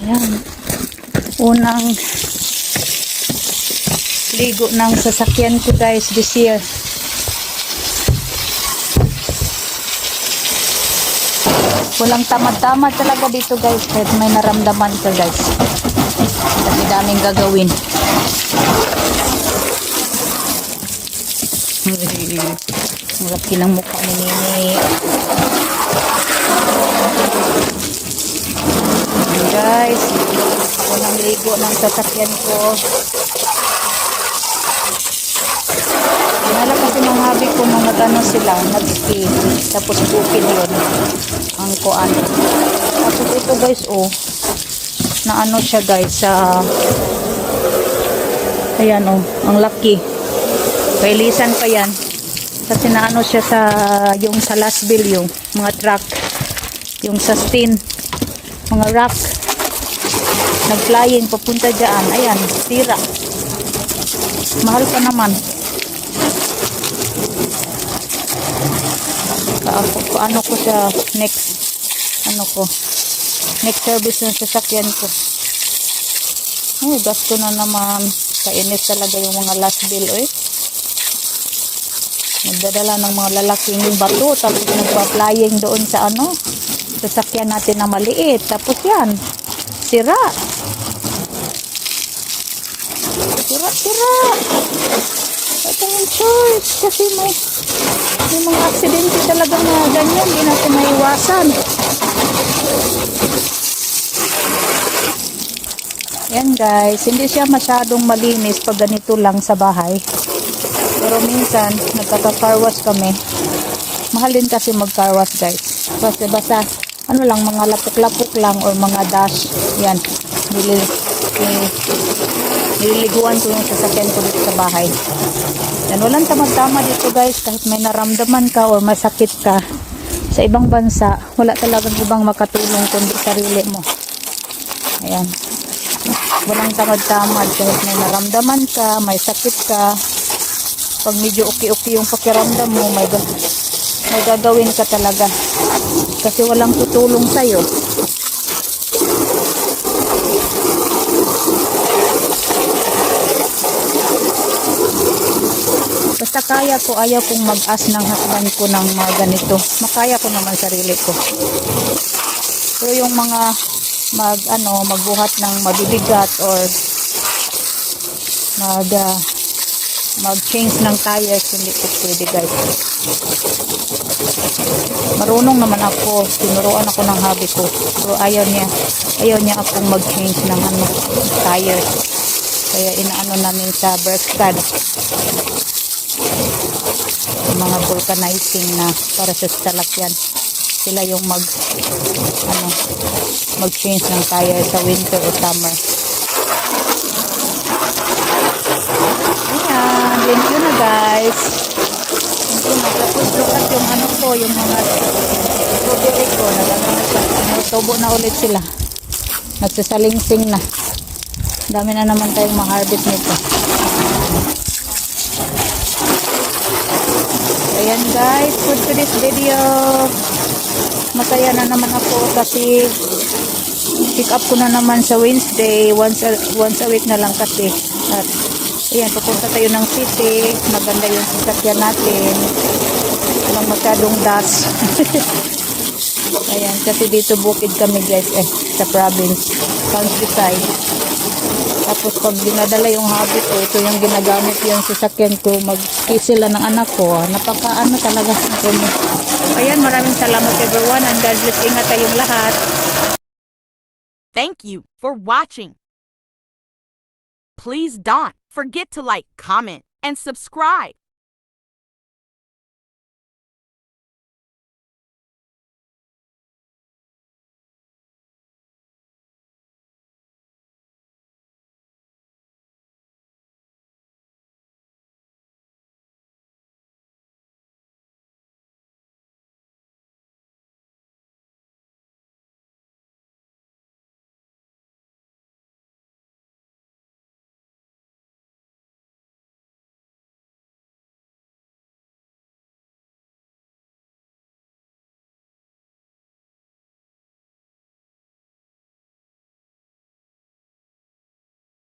Yan. Unang ligo ng sasakyan ko guys this year. Walang tamad-tamad talaga dito guys kahit may naramdaman ka guys. Kasi daming gagawin. Malaki ng mukha ni Nini. Guys, unang ligo ng sasakyan ko. Nala kasi ng hobby ko nung nag-ano sila, nag-ski. Tapos bukid yun. Ang kuan. Tapos ito guys, oh. Na ano siya guys, sa ayan oh, ang laki. Kailisan pa yan. Kasi naano siya sa yung sa Lasville, yung mga truck. Yung sa Stin. Mga rock. Nag-flying papunta dyan. Ayan, tira. Mahal pa naman. Paano ko sa next next service ng sasakyan ko. Ay, gasto na naman. Kainis talaga yung mga Lasville, eh. Nagdadala ng mga lalaking bato, tapos nagpa-flying doon sa sasakyan natin na maliit. Tapos yan, sira. Ito yung choice. Kasi may mga aksidente talaga na ganyan. Hindi natin maiwasan. Yan guys. Hindi siya masyadong malinis pag ganito lang sa bahay. Pero minsan, nagkaka-carwash kami. Mahal din kasi mag-carwash guys. Kasi basta, lang, mga lapok-lapok lang or mga dash. Yan. Nililiguan ko yung sasakyan ko dito sa bahay. Yan, walang tamad-tama dito guys. Kahit may naramdaman ka or masakit ka sa ibang bansa, wala talagang ibang makatulong kundi sarili mo. Ayan. Walang tamad-tamad. Kahit may naramdaman ka, may sakit ka, pag medyo okay yung pakiramdam mo, may gagawin ka talaga. Kasi walang tutulong sa'yo. Basta kaya ko, ayaw kong mag-ask ng husband ko ng mga ganito. Makaya ko naman sarili ko. So yung mga magbuhat ng mabibigat or mag-change ng tires, hindi ko pwede guys. Marunong naman ako, tinuruan ako ng hobby ko. So ayaw niya akong mag-change ng tires. Kaya inaano namin sa Berkstad. Mga vulcanizing na para sa salakyan. Sila yung mag-change ng tires sa winter o summer. Thank you na guys. Tapos look at yung yung mga strawberry ko. Tubo na ulit sila. Nagsasalingsing na. Dami na naman tayong ma-harvest nito. Ayan guys, for today's video. Masaya na naman ako kasi pick up ko na naman sa Wednesday. Once a week na lang kasi. At ayan, pupunta tayo ng city. Maganda yung sasakyan natin. Walang masyadong dust. Ayan, kasi dito bukid kami guys, sa province. Countryside. Tapos pag dinadala yung hobby ko, ito yung ginagamit yung sasakyan ko. Mag-ski sila ng anak ko. Napaka talaga. Ayan, maraming salamat everyone. And God bless. Ingat kayong lahat. Thank you for watching. Please don't forget to like, comment, and subscribe.